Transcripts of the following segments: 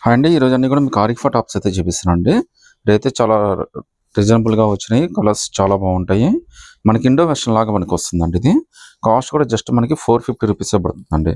Hi అండి. ఈరోజు అన్నీ కూడా మీకు ఆరిఫా టాప్స్ అయితే చూపిస్తున్నానండి. ఇదైతే చాలా రీజనబుల్‌గా వచ్చినాయి. కలర్స్ చాలా బాగుంటాయి. మనకి ఇండో వెస్టర్న్ లాగా మనకి వస్తుందండి ఇది. కాస్ట్ కూడా జస్ట్ మనకి 450 రూపీసే పడుతుందండి.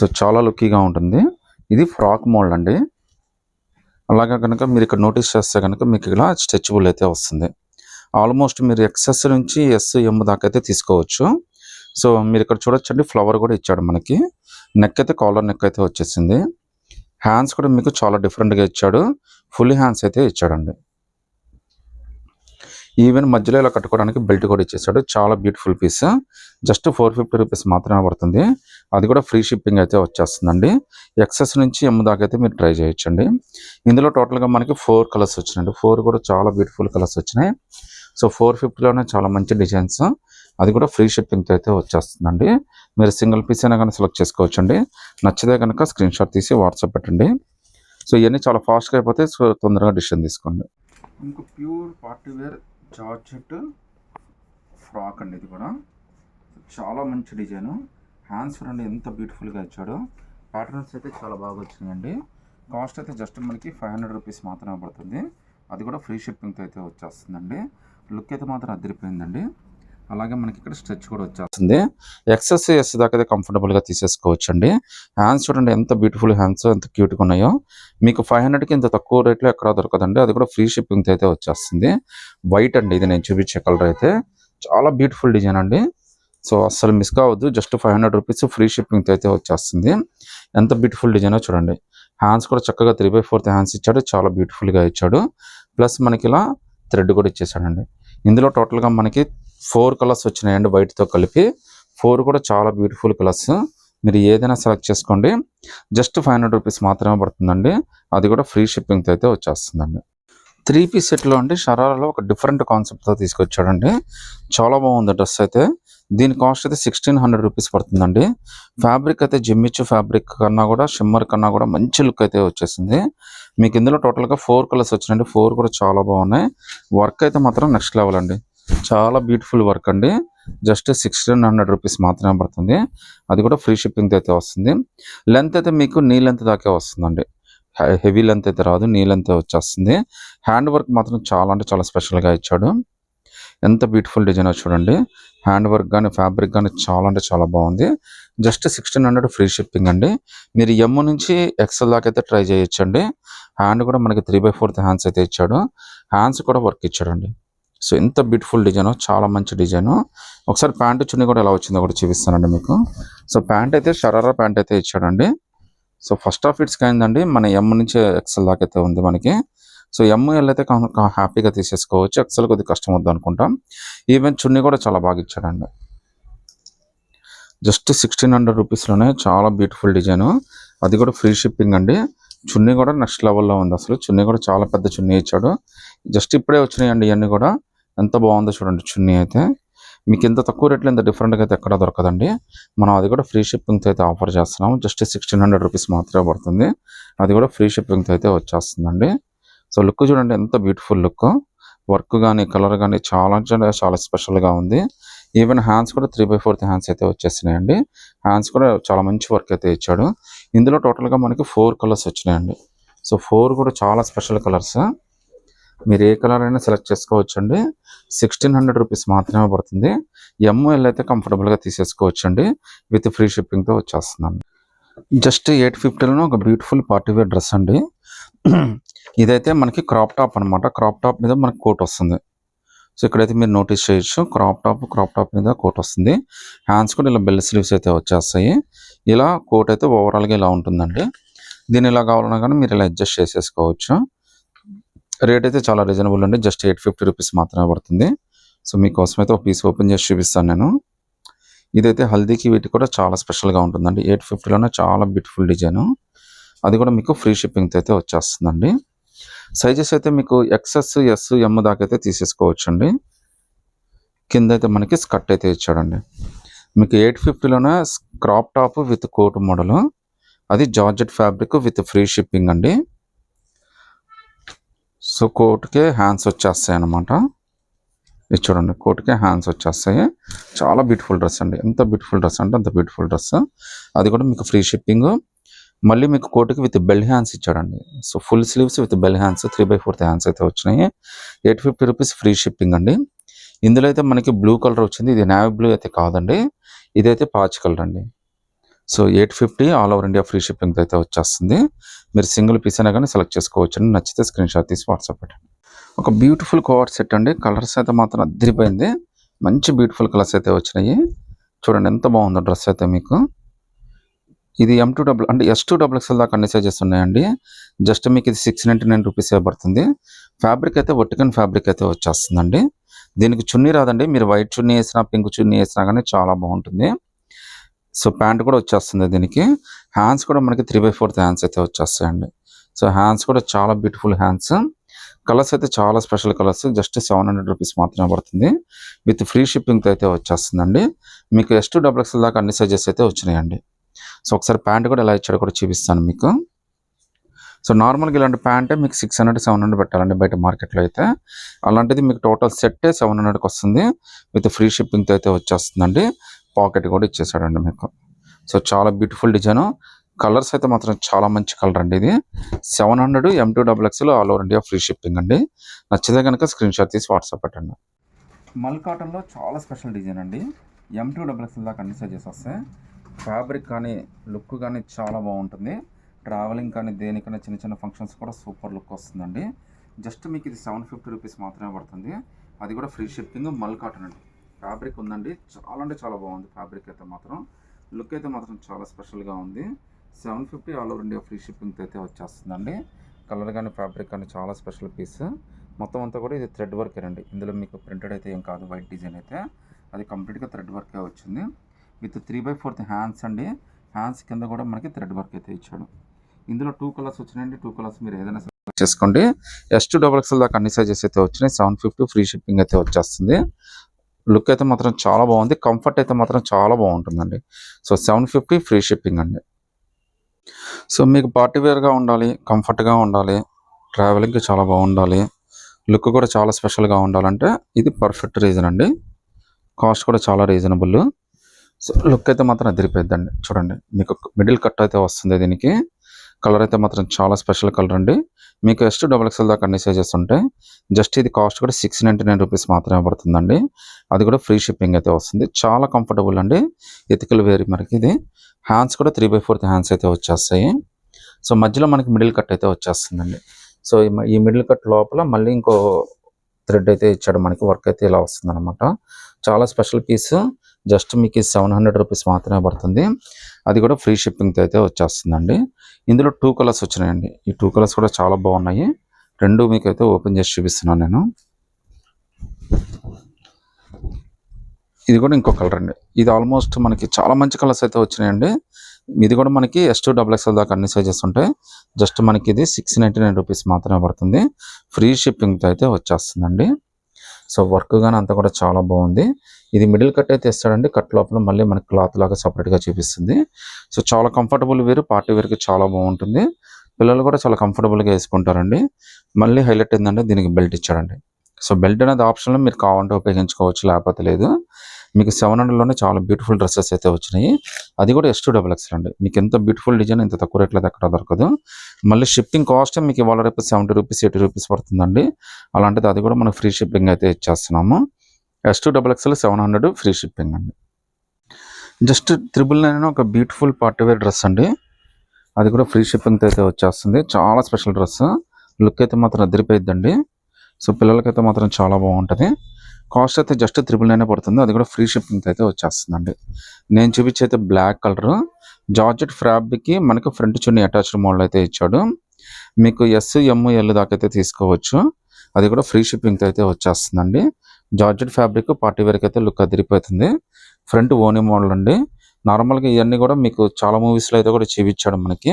సో చాలా లుక్కీగా ఉంటుంది. ఇది ఫ్రాక్ మోల్డ్ అండి. అలాగా కనుక మీరు ఇక్కడ నోటీస్ చేస్తే కనుక మీకు ఇలా స్ట్రెచబుల్ అయితే వస్తుంది. ఆల్మోస్ట్ మీరు ఎక్సెస్ నుంచి ఎస్, ఎమ్ దాకా అయితే తీసుకోవచ్చు. సో మీరు ఇక్కడ చూడొచ్చండి, ఫ్లవర్ కూడా ఇచ్చాడు మనకి. నెక్ అయితే కాలర్ నెక్ అయితే వచ్చేసింది. హ్యాండ్స్ కూడా మీకు చాలా డిఫరెంట్గా ఇచ్చాడు. ఫుల్ హ్యాండ్స్ అయితే ఇచ్చాడండి. ఈవెన్ మధ్యలో ఇలా కట్టుకోవడానికి బెల్ట్ కూడా ఇచ్చేసాడు. చాలా బ్యూటిఫుల్ పీస్. జస్ట్ 450 రూపీస్ మాత్రమే పడుతుంది. అది కూడా ఫ్రీ షిప్పింగ్ అయితే వచ్చేస్తుందండి. ఎక్సెస్ నుంచి ఎమ్ దాకా అయితే మీరు ట్రై చేయొచ్చండి. ఇందులో టోటల్గా మనకి 4 కలర్స్ వచ్చినాయండి. 4 కూడా చాలా బ్యూటిఫుల్ కలర్స్ వచ్చినాయి. సో 450లోనే చాలా మంచి డిజైన్స్. అది కూడా ఫ్రీ షిప్పింగ్తో అయితే వచ్చేస్తుందండి. మీరు సింగిల్ పీస్ అయినా కానీ సెలెక్ట్ చేసుకోవచ్చండి. నచ్చితే కనుక స్క్రీన్ షాట్ తీసి వాట్సాప్ పెట్టండి. సో ఇవన్నీ చాలా ఫాస్ట్గా అయిపోతే సో తొందరగా డిసిషన్ తీసుకోండి. ఇంకో pure party wear georgette frock అండి. ఇది కూడా చాలా మంచి డిజైన్. హ్యాండ్స్ చూడండి ఎంత బ్యూటిఫుల్గా ఇచ్చాడు. ప్యాటర్న్స్ అయితే చాలా బాగా వచ్చినాయండి. కాస్ట్ అయితే జస్ట్ మనకి 500 రూపీస్ మాత్రమే పడుతుంది. అది కూడా ఫ్రీ షిప్పింగ్తో అయితే వచ్చేస్తుందండి. లుక్ అయితే మాత్రం అదిరిపోయిందండి. అలాగే మనకి ఇక్కడ స్ట్రెచ్ కూడా వచ్చేస్తుంది. ఎక్సెస్ ఎస్ దాకా అయితే కంఫర్టబుల్గా తీసేసుకోవచ్చు అండి. హ్యాండ్స్ చూడండి ఎంత బ్యూటిఫుల్ హ్యాండ్స్, ఎంత క్యూట్గా ఉన్నాయో. మీకు 500కి ఇంత తక్కువ రేట్లో ఎక్కడా దొరకదండి. అది కూడా ఫ్రీ షిప్పింగ్తో అయితే వచ్చేస్తుంది. వైట్ అండి ఇది నేను చూపించే కలర్ అయితే. చాలా బ్యూటిఫుల్ డిజైన్ అండి. సో అస్సలు మిస్ కావద్దు. జస్ట్ 500 రూపీస్ ఫ్రీ షిప్పింగ్తో అయితే వచ్చేస్తుంది. ఎంత బ్యూటిఫుల్ డిజైనో చూడండి. హ్యాండ్స్ కూడా చక్కగా 3/4 హ్యాండ్స్ ఇచ్చాడు. చాలా బ్యూటిఫుల్గా ఇచ్చాడు. ప్లస్ మనకి ఇలా థ్రెడ్ కూడా ఇచ్చేసాడండి. ఇందులో టోటల్గా మనకి 4 కలర్స్ వచ్చినాయండి వైట్తో కలిపి. 4 కూడా చాలా బ్యూటిఫుల్ కలర్స్. మీరు ఏదైనా సెలెక్ట్ చేసుకోండి. జస్ట్ 500 రూపీస్ మాత్రమే పడుతుందండి. అది కూడా ఫ్రీ షిప్పింగ్తో అయితే వచ్చేస్తుందండి. 3 పీస్ సెట్లో అండి షరారాలో ఒక డిఫరెంట్ కాన్సెప్ట్తో తీసుకొచ్చాడండి. చాలా బాగుంది డ్రెస్ అయితే. దీని కాస్ట్ అయితే 1600 రూపీస్ పడుతుందండి. ఫ్యాబ్రిక్ అయితే జిమ్మిచ్చు ఫ్యాబ్రిక్ కన్నా కూడా షిమ్మర్ కన్నా కూడా మంచి లుక్ అయితే వచ్చేసింది. మీకు ఇందులో టోటల్గా 4 కలర్స్ వచ్చినాయండి. 4 కూడా చాలా బాగున్నాయి. వర్క్ అయితే మాత్రం నెక్స్ట్ లెవెల్ అండి. చాలా బ్యూటిఫుల్ వర్క్ అండి. జస్ట్ 1600 రూపీస్ మాత్రమే పడుతుంది. అది కూడా ఫ్రీ షిప్పింగ్తో అయితే వస్తుంది. లెంత్ అయితే మీకు నీ లెంత్ దాకే వస్తుందండి. హెవీ లెంత్ అయితే రాదు, నీ లెంత్ వచ్చేస్తుంది. హ్యాండ్ వర్క్ మాత్రం చాలా అంటే చాలా స్పెషల్గా ఇచ్చాడు. ఎంత బ్యూటిఫుల్ డిజైన్ చూడండి. హ్యాండ్ వర్క్ కానీ ఫ్యాబ్రిక్ కానీ చాలా అంటే చాలా బాగుంది. జస్ట్ 1600 ఫ్రీ షిప్పింగ్ అండి. మీరు ఎమ్ నుంచి ఎక్సెల్ దాకా అయితే ట్రై చేయొచ్చండి. హ్యాండ్ కూడా మనకి 3/4 హ్యాండ్స్ అయితే ఇచ్చాడు. హ్యాండ్స్ కూడా వర్క్ ఇచ్చాడండి. సో ఎంత బ్యూటిఫుల్ డిజైన్, చాలా మంచి డిజైన్. ఒకసారి ప్యాంటు చున్నీ కూడా ఎలా వచ్చిందో కూడా చూపిస్తానండి మీకు. సో ప్యాంట్ అయితే షరారా ప్యాంట్ అయితే ఇచ్చాడండి. సో ఫస్ట్ ఆఫ్ ఇట్స్ అయిందండి. మన ఎమ్ నుంచి ఎక్సెల్ దాకా అయితే ఉంది మనకి. సో ఎమ్ ఎల్ అయితే హ్యాపీగా తీసేసుకోవచ్చు. ఎక్సెల్ కొద్దిగా కష్టం వద్దు అనుకుంటాం. ఈవెన్ చున్నీ కూడా చాలా బాగా ఇచ్చాడండి. జస్ట్ 1600 రూపీస్లోనే చాలా బ్యూటిఫుల్ డిజైన్. అది కూడా ఫ్రీ షిప్పింగ్ అండి. చున్నీ కూడా నెక్స్ట్ లెవెల్లో ఉంది. అసలు చున్నీ కూడా చాలా పెద్ద చున్నీ ఇచ్చాడు. జస్ట్ ఇప్పుడే వచ్చినాయండి ఇవన్నీ కూడా. ఎంత బాగుందో చూడండి చున్నీ అయితే. మీకు ఇంత తక్కువ రేట్లో ఇంత డిఫరెంట్గా అయితే ఎక్కడా దొరకదండి. మనం అది కూడా ఫ్రీ షిప్పింగ్తో అయితే ఆఫర్ చేస్తున్నాము. జస్ట్ 1600 రూపీస్ మాత్రమే పడుతుంది. అది కూడా ఫ్రీ షిప్పింగ్తో అయితే వచ్చేస్తుందండి. సో లుక్ చూడండి ఎంత బ్యూటిఫుల్ లుక్. వర్క్ కానీ కలర్ కానీ చాలా చాలా స్పెషల్గా ఉంది. ఈవెన్ హ్యాండ్స్ కూడా 3/4 హ్యాండ్స్ అయితే వచ్చేసినాయండి. హ్యాండ్స్ కూడా చాలా మంచి వర్క్ అయితే ఇచ్చాడు. ఇందులో టోటల్గా మనకి 4 కలర్స్ వచ్చినాయండి. సో 4 కూడా చాలా స్పెషల్ కలర్స్. మీరు ఏ కలర్ అయినా సెలెక్ట్ చేసుకోవచ్చండి. 1600 రూపీస్ మాత్రమే పడుతుంది. ఎంఎల్ అయితే కంఫర్టబుల్గా తీసేసుకోవచ్చండి. విత్ ఫ్రీ షిప్పింగ్తో వచ్చేస్తుందండి. జస్ట్ 850లోనే ఒక బ్యూటిఫుల్ పార్టీ వేర్ డ్రెస్ అండి. ఇదైతే మనకి క్రాప్ టాప్ అనమాట. క్రాప్ టాప్ మీద మనకి కోట్ వస్తుంది. సో ఇక్కడైతే మీరు నోటీస్ చేయొచ్చు. క్రాప్ టాప్ మీద కోట్ వస్తుంది. హ్యాండ్స్ కూడా ఇలా బెల్ స్లీవ్స్ అయితే వచ్చేస్తాయి. ఇలా కోట్ అయితే ఓవరాల్గా ఇలా ఉంటుందండి. దీన్ని ఇలా కావాలన్నా కానీ మీరు ఇలా అడ్జస్ట్ చేసేసుకోవచ్చు. రేట్ అయితే చాలా రీజనబుల్ అండి. జస్ట్ 850 రూపీస్ మాత్రమే పడుతుంది. సో మీకోసం అయితే ఒక పీస్ ఓపెన్ చేసి చూపిస్తాను నేను. ఇదైతే హల్దీకి వీటికి కూడా చాలా స్పెషల్గా ఉంటుందండి. 850లోనే చాలా బ్యూటిఫుల్ డిజైన్. అది కూడా మీకు ఫ్రీ షిప్పింగ్తో అయితే వచ్చేస్తుందండి. సైజెస్ అయితే మీకు ఎక్సెస్, ఎస్, ఎమ్ దాకా అయితే తీసేసుకోవచ్చండి. కింద అయితే మనకి స్కర్ట్ అయితే ఇచ్చాడండి. మీకు 850లోనే crop top with coat model. అది georgette fabric with free shipping అండి. సో కోట్కే హ్యాండ్స్ వచ్చేస్తాయి అన్నమాట. ఇది చూడండి, కోట్కే హ్యాండ్స్ వచ్చేస్తాయి. చాలా బ్యూటిఫుల్ డ్రెస్ అండి. ఎంత బ్యూటిఫుల్ డ్రెస్ అంటే అంత బ్యూటిఫుల్ డ్రెస్. అది కూడా మీకు ఫ్రీ షిప్పింగ్. మళ్ళీ మీకు కోటుకి విత్ బెల్ హ్యాండ్స్ ఇచ్చాడండి. So full sleeves with bell hands 3/4 hands అయితే వచ్చినాయి. 850 రూపీస్ ఫ్రీ షిప్పింగ్ అండి. ఇందులో అయితే మనకి బ్లూ కలర్ వచ్చింది. ఇది నేవీ బ్లూ అయితే కాదండి, ఇదైతే పాచ్ కలర్ అండి. So 850 all over India free shipping అయితే వచ్చేస్తుంది. మీరు సింగిల్ పీస్ అయినా కానీ సెలెక్ట్ చేసుకోవచ్చు అండి. నచ్చితే స్క్రీన్ షాట్ తీసి వాట్సాప్ పెట్టండి. ఒక బ్యూటిఫుల్ కోఆర్డ్ సెట్ అండి. కలర్స్ అయితే మాత్రం అద్దరిపోయింది. మంచి బ్యూటిఫుల్ కలర్స్ అయితే వచ్చినాయి. చూడండి ఎంత బాగుందో డ్రెస్ అయితే మీకు. ఇది M2 అంటే S2XL దాకా అన్ని సైజెస్ ఉన్నాయండి. జస్ట్ మీకు ఇది 699 రూపీస్ పడుతుంది. ఫ్యాబ్రిక్ అయితే వర్టికన్ ఫ్యాబ్రిక్ అయితే వచ్చేస్తుందండి. దీనికి చున్నీ రాదండి, మీరు వైట్ చున్నీ వేసినా పింక్ చున్నీ వేసినా కానీ చాలా బాగుంటుంది. సో ప్యాంట్ కూడా వచ్చేస్తుంది దీనికి. హ్యాండ్స్ కూడా మనకి 3/4 హ్యాండ్స్ అయితే వచ్చేస్తాయండి. సో హ్యాండ్స్ కూడా చాలా బ్యూటిఫుల్ హ్యాండ్స్. కలర్స్ అయితే చాలా స్పెషల్ కలర్స్. జస్ట్ 700 రూపీస్ మాత్రమే పడుతుంది. విత్ ఫ్రీ షిప్పింగ్తో అయితే వచ్చేస్తుందండి. మీకు S2XL దాకా అన్ని సైజెస్ అయితే వచ్చినాయండి. సో ఒకసారి ప్యాంట్ కూడా ఎలా ఇచ్చాడో కూడా చూపిస్తాను మీకు. సో నార్మల్గా ఇలాంటి ప్యాంటే మీకు 600-700 పెట్టాలండి బయట మార్కెట్లో అయితే. అలాంటిది మీకు టోటల్ సెట్టే 700కి వస్తుంది. విత్ ఫ్రీ షిప్పింగ్తో అయితే వచ్చేస్తుందండి. పాకెట్ కూడా ఇచ్చేసాడండి మీకు. సో చాలా బ్యూటిఫుల్ డిజైన్. కలర్స్ అయితే మాత్రం చాలా మంచి కలర్ అండి. ఇది 700 M2XL all over India free shipping అండి. నచ్చితే కనుక స్క్రీన్ షాట్ తీసి వాట్సాప్ పెట్టండి. మల్ కాటన్లో చాలా స్పెషల్ డిజైన్ అండి. M2XL దాకా అన్ని సైజెస్ వస్తాయి. ఫ్యాబ్రిక్ కానీ లుక్ కానీ చాలా బాగుంటుంది. ట్రావెలింగ్ కానీ దేనికైనా చిన్న చిన్న ఫంక్షన్స్ కూడా సూపర్ లుక్ వస్తుందండి. జస్ట్ మీకు ఇది 750 రూపీస్ మాత్రమే పడుతుంది. అది కూడా ఫ్రీ షిప్పింగ్. మల్ కాటన్ అండి. ఫ్యాబ్రిక్ ఉందండి, చాలా అంటే చాలా బాగుంది. ఫ్యాబ్రిక్ అయితే మాత్రం లుక్ అయితే మాత్రం చాలా స్పెషల్గా ఉంది. 750 ఆల్ ఓవర్ ఇండియా ఫ్రీ షిప్పింగ్తో అయితే వచ్చేస్తుందండి. కలర్ కానీ ఫ్యాబ్రిక్ కానీ చాలా స్పెషల్ పీస్. మొత్తం అంతా కూడా ఇది థ్రెడ్ వర్కే అండి. ఇందులో మీకు ప్రింటెడ్ అయితే ఏం కాదు. వైట్ డిజైన్ అయితే అది కంప్లీట్గా థ్రెడ్ వర్కే వచ్చింది. విత్ 3/4 హ్యాండ్స్ అండి. హ్యాండ్స్ కింద కూడా మనకి థ్రెడ్ వర్క్ అయితే ఇచ్చాడు. ఇందులో 2 కలర్స్ వచ్చినాయండి. 2 కలర్స్ మీరు ఏదైనా సెలెక్ట్ చేసుకోండి. S2XL దాకా అన్ని సైజెస్ అయితే వచ్చినాయి. 750 ఫ్రీ షిప్పింగ్ అయితే వచ్చేస్తుంది. లుక్ అయితే మాత్రం చాలా బాగుంది. కంఫర్ట్ అయితే మాత్రం చాలా బాగుంటుందండి. సో 750 ఫ్రీ షిప్పింగ్ అండి. సో మీకు పార్టీ వేర్గా ఉండాలి, కంఫర్ట్గా ఉండాలి, ట్రావెలింగ్కి చాలా బాగుండాలి, లుక్ కూడా చాలా స్పెషల్గా ఉండాలంటే ఇది పర్ఫెక్ట్ రీజన్ అండి. కాస్ట్ కూడా చాలా రీజనబుల్. సో లుక్ అయితే మాత్రం అదిరిపోద్దండి. చూడండి మీకు మిడిల్ కట్ అయితే వస్తుంది. దీనికి కలర్ అయితే మాత్రం చాలా స్పెషల్ కలర్ అండి. మీకు S2XL దాకా అన్ని సైజెస్ ఉంటాయి. జస్ట్ ఇది కాస్ట్ కూడా 699 రూపీస్ మాత్రమే పడుతుందండి. అది కూడా ఫ్రీ షిప్పింగ్ అయితే వస్తుంది. చాలా కంఫర్టబుల్ అండి. ఎతికల్ వేర్ మనకి ఇది. హ్యాండ్స్ కూడా 3/4 హ్యాండ్స్ అయితే వచ్చేస్తాయి. సో మధ్యలో మనకి మిడిల్ కట్ అయితే వచ్చేస్తుందండి. సో ఈ మిడిల్ కట్ లోపల మళ్ళీ ఇంకో థ్రెడ్ అయితే ఇచ్చాడు మనకి. వర్క్ అయితే ఇలా వస్తుంది అనమాట. చాలా స్పెషల్ పీస్. జస్ట్ మీకు 700 రూపీస్ మాత్రమే పడుతుంది. అది కూడా ఫ్రీ షిప్పింగ్తో అయితే వచ్చేస్తుందండి. ఇందులో 2 కలర్స్ వచ్చినాయండి. ఈ 2 కలర్స్ కూడా చాలా బాగున్నాయి. రెండు మీకు అయితే ఓపెన్ చేసి చూపిస్తున్నాను నేను. ఇది కూడా ఇంకో కలర్ అండి. ఇది ఆల్మోస్ట్ మనకి చాలా మంచి కలర్స్ అయితే వచ్చినాయండి. ఇది కూడా మనకి S2XL దాకా అన్ని సైజెస్ ఉంటాయి. జస్ట్ మనకి ఇది 699 రూపీస్ మాత్రమే పడుతుంది. ఫ్రీ షిప్పింగ్తో అయితే వచ్చేస్తుందండి. సో వర్క్ కానీ అంతా కూడా చాలా బాగుంది. ఇది మిడిల్ కట్ అయితే ఇస్తాడండి. కట్ లోపల మళ్ళీ మనకి క్లాత్ లాగా సపరేట్గా చూపిస్తుంది. సో చాలా కంఫర్టబుల్ వేరు, పార్టీ వేర్కి చాలా బాగుంటుంది. పిల్లలు కూడా చాలా కంఫర్టబుల్గా వేసుకుంటారండి. మళ్ళీ హైలైట్ ఏంటంటే దీనికి బెల్ట్ ఇచ్చాడండి. సో బెల్ట్ అనేది ఆప్షన్లో మీరు కావాలంటే ఉపయోగించుకోవచ్చు, లేకపోతే లేదు. మీకు 700లోనే చాలా బ్యూటిఫుల్ డ్రెస్సెస్ అయితే వచ్చినాయి. అది కూడా S2XL అండి. మీకు ఎంత బ్యూటిఫుల్ డిజైన్ ఇంత తక్కువ రేట్లో ఎక్కడ దొరకదు. మళ్ళీ షిప్పింగ్ కాస్ట్ మీకు ఇవాళ రేపు 70 రూపీస్ 80 రూపీస్ పడుతుందండి. అలాంటిది అది కూడా మనకు ఫ్రీ షిప్పింగ్ అయితే ఇచ్చేస్తున్నాము. S2XL 700 ఫ్రీ షిప్పింగ్ అండి. జస్ట్ 999 ఒక బ్యూటిఫుల్ పార్టీ వేర్ డ్రెస్ అండి. అది కూడా ఫ్రీ షిప్పింగ్తో అయితే వచ్చేస్తుంది. చాలా స్పెషల్ డ్రెస్. లుక్ అయితే మాత్రం అదిరిపోయిద్దండి. సో పిల్లలకైతే మాత్రం చాలా బాగుంటుంది. కాస్ట్ అయితే జస్ట్ 999 పడుతుంది. అది కూడా ఫ్రీ షిప్పింగ్తో అయితే వచ్చేస్తుందండి. నేను చూపించే అయితే బ్లాక్ కలర్ జార్జెట్ ఫ్యాబ్రిక్కి మనకు ఫ్రంట్ చున్నీ అటాచ్డ్ మోడల్ అయితే ఇచ్చాడు. మీకు S, M, L దాకా అయితే తీసుకోవచ్చు. అది కూడా ఫ్రీ షిప్పింగ్తో అయితే వచ్చేస్తుందండి. జార్జెట్ ఫ్యాబ్రిక్ పార్టీ వేర్కి అయితే లుక్ అదిరిపోతుంది. ఫ్రంట్ ఓనీ మోడల్ అండి. నార్మల్గా ఇవన్నీ కూడా మీకు చాలా మూవీస్లో అయితే కూడా చూపించాడు మనకి.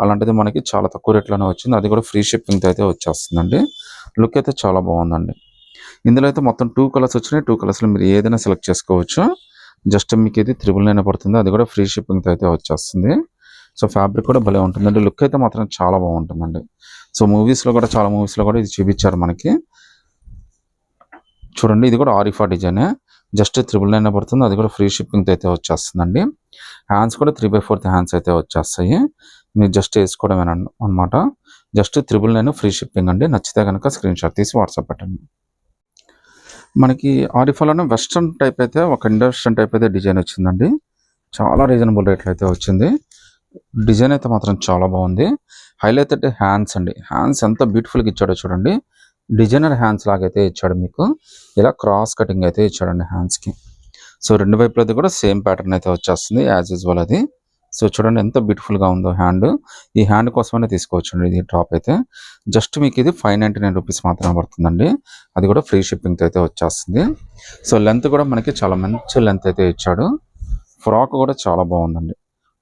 అలాంటిది మనకి చాలా తక్కువ రేట్లోనే వచ్చింది. అది కూడా ఫ్రీ షిప్పింగ్తో అయితే వచ్చేస్తుందండి. లుక్ అయితే చాలా బాగుందండి. ఇందులో అయితే మొత్తం 2 కలర్స్ వచ్చినాయి. 2 కలర్స్లో మీరు ఏదైనా సెలెక్ట్ చేసుకోవచ్చు. జస్ట్ మీకు ఇది 999 పడుతుంది. అది కూడా ఫ్రీ షిప్పింగ్తో అయితే వచ్చేస్తుంది. సో ఫ్యాబ్రిక్ కూడా భలే ఉంటుందండి. లుక్ అయితే మాత్రం చాలా బాగుంటుందండి. సో మూవీస్లో కూడా చాలా మూవీస్లో కూడా ఇది చూపించారు మనకి. చూడండి ఇది కూడా ఆరిఫా డిజైనే. జస్ట్ 999 పడుతుంది. అది కూడా ఫ్రీ షిప్పింగ్తో అయితే వచ్చేస్తుందండి. హ్యాండ్స్ కూడా 3/4 హ్యాండ్స్ అయితే వచ్చేస్తాయి. మీరు జస్ట్ వేసుకోవడమేనా అనమాట. జస్ట్ 999 ఫ్రీ షిప్పింగ్ అండి. నచ్చితే కనుక స్క్రీన్ షాట్ తీసి వాట్సాప్ పెట్టండి. మనకి ఆరిఫాలోనే వెస్ట్రన్ టైప్ అయితే ఒక ఇండస్ట్రియన్ టైప్ అయితే డిజైన్ వచ్చిందండి. చాలా రీజనబుల్ రేట్లు అయితే వచ్చింది. డిజైన్ అయితే మాత్రం చాలా బాగుంది. హైలైట్ అంటే హ్యాండ్స్ అండి. హ్యాండ్స్ ఎంత బ్యూటిఫుల్గా ఇచ్చాడో చూడండి. డిజైనర్ హ్యాండ్స్ లాగైతే ఇచ్చాడు మీకు. ఇలా క్రాస్ కటింగ్ అయితే ఇచ్చాడండి హ్యాండ్స్కి. సో రెండు వైపులది కూడా సేమ్ ప్యాటర్న్ అయితే వచ్చేస్తుంది యాజ్ యూజువల్ అది. సో చూడండి ఎంత బ్యూటిఫుల్గా ఉందో హ్యాండ్. ఈ హ్యాండ్ కోసమైనా తీసుకోవచ్చండి ఇది డ్రాప్ అయితే. జస్ట్ మీకు ఇది 599 రూపీస్ మాత్రమే పడుతుందండి. అది కూడా ఫ్రీ షిప్పింగ్తో అయితే వచ్చేస్తుంది. సో లెంత్ కూడా మనకి చాలా మంచి లెంత్ అయితే ఇచ్చాడు. ఫ్రాక్ కూడా చాలా బాగుందండి.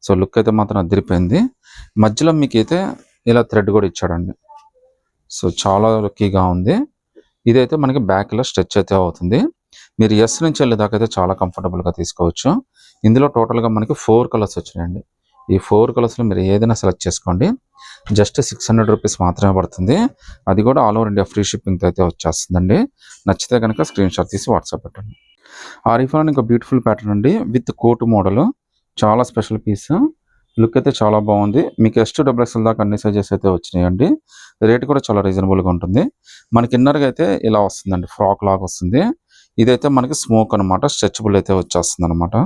సో లుక్ అయితే మాత్రం అదిరిపోయింది. మధ్యలో మీకు అయితే ఇలా థ్రెడ్ కూడా ఇచ్చాడండి. సో చాలా లుక్కీగా ఉంది. ఇదైతే మనకి బ్యాక్లో స్ట్రెచ్ అయితే అవుతుంది. మీరు ఎస్ నుంచి వెళ్ళేదాకా అయితే చాలా కంఫర్టబుల్గా తీసుకోవచ్చు. ఇందులో టోటల్గా మనకి 4 కలర్స్ వచ్చినాయండి. ఈ 4 కలర్స్లో మీరు ఏదైనా సెలెక్ట్ చేసుకోండి. జస్ట్ 600 రూపీస్ మాత్రమే పడుతుంది. అది కూడా ఆల్ ఓవర్ ఇండియా ఫ్రీ షిప్పింగ్తో అయితే వచ్చేస్తుందండి. నచ్చితే కనుక స్క్రీన్ షాట్ తీసి వాట్సాప్ పెట్టండి. ఆరిఫాలో ఇంకా బ్యూటిఫుల్ ప్యాటర్న్ అండి విత్ కోట్ మోడల్. చాలా స్పెషల్ పీస్. లుక్ అయితే చాలా బాగుంది. మీకు S2XXL దాకా అన్ని సైజెస్ అయితే వచ్చినాయండి. రేట్ కూడా చాలా రీజనబుల్గా ఉంటుంది. మనకి ఇన్నర్గా అయితే ఇలా వస్తుందండి. ఫ్రాక్ లాగా వస్తుంది. ఇదైతే మనకి స్మోక్ అనమాట. స్ట్రెచబుల్ అయితే వచ్చేస్తుంది అనమాట.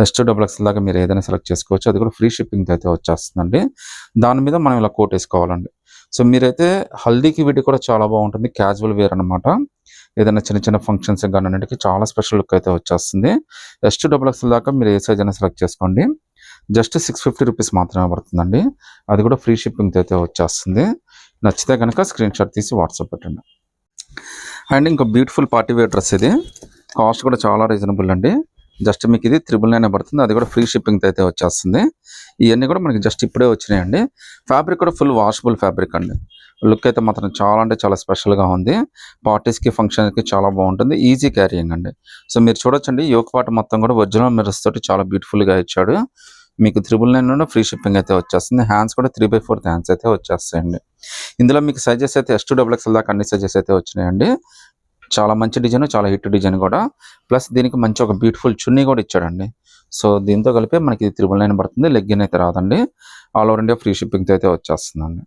S2XXL దాకా మీరు ఏదైనా సెలెక్ట్ చేసుకోవచ్చు. అది కూడా ఫ్రీ షిప్పింగ్ అయితే వచ్చేస్తుందండి. దాని మీద మనం ఇలా కోట్ వేసుకోవాలండి. సో మీరైతే హల్దీకి వీటికి కూడా చాలా బాగుంటుంది. క్యాజువల్ వేర్ అనమాట. ఏదైనా చిన్న చిన్న ఫంక్షన్స్ కానీ అన్నిటికీ చాలా స్పెషల్ లుక్ అయితే వచ్చేస్తుంది. S2XXL దాకా మీరు ఏ సైజ్ అయినా సెలెక్ట్ చేసుకోండి. జస్ట్ 650 రూపీస్ మాత్రమే పడుతుందండి. అది కూడా ఫ్రీ షిప్పింగ్తో అయితే వచ్చేస్తుంది. నచ్చితే కనుక స్క్రీన్ షాట్ తీసి వాట్సాప్ పెట్టండి. అండ్ ఇంకో బ్యూటిఫుల్ పార్టీ వేర్ డ్రెస్ ఇది. కాస్ట్ కూడా చాలా రీజనబుల్ అండి. జస్ట్ మీకు ఇది 999 పడుతుంది. అది కూడా ఫ్రీ షిప్పింగ్తో అయితే వచ్చేస్తుంది. ఇవన్నీ కూడా మనకి జస్ట్ ఇప్పుడే వచ్చినాయండి. ఫ్యాబ్రిక్ కూడా ఫుల్ వాషబుల్ ఫ్యాబ్రిక్ అండి. లుక్ అయితే మాత్రం చాలా అంటే చాలా స్పెషల్గా ఉంది. పార్టీస్కి ఫంక్షన్స్కి చాలా బాగుంటుంది. ఈజీ క్యారీయింగ్ అండి. సో మీరు చూడొచ్చండి యోక్ పార్ట్ మొత్తం కూడా ఒరిజినల్ మిర్రర్స్ తోటి చాలా బ్యూటిఫుల్గా ఇచ్చాడు. మీకు 999 ఫ్రీ షిప్పింగ్ అయితే వచ్చేస్తుంది. హ్యాండ్స్ కూడా 3/4 హ్యాండ్స్ అయితే వచ్చేస్తాయండి. ఇందులో మీకు సైజెస్ అయితే S2XXL దాకా అన్ని సైజెస్ అయితే వచ్చినాయండి. చాలా మంచి డిజైన్, చాలా హిట్ డిజైన్ కూడా. ప్లస్ దీనికి మంచి ఒక బ్యూటిఫుల్ చున్నీ కూడా ఇచ్చాడండి. సో దీంతో కలిపి మనకి 999 పడుతుంది. లెగ్గిన్ అయితే రాదండి. ఆల్ ఓవర్ ఇండియా ఫ్రీ షిప్పింగ్తో అయితే వచ్చేస్తుందండి.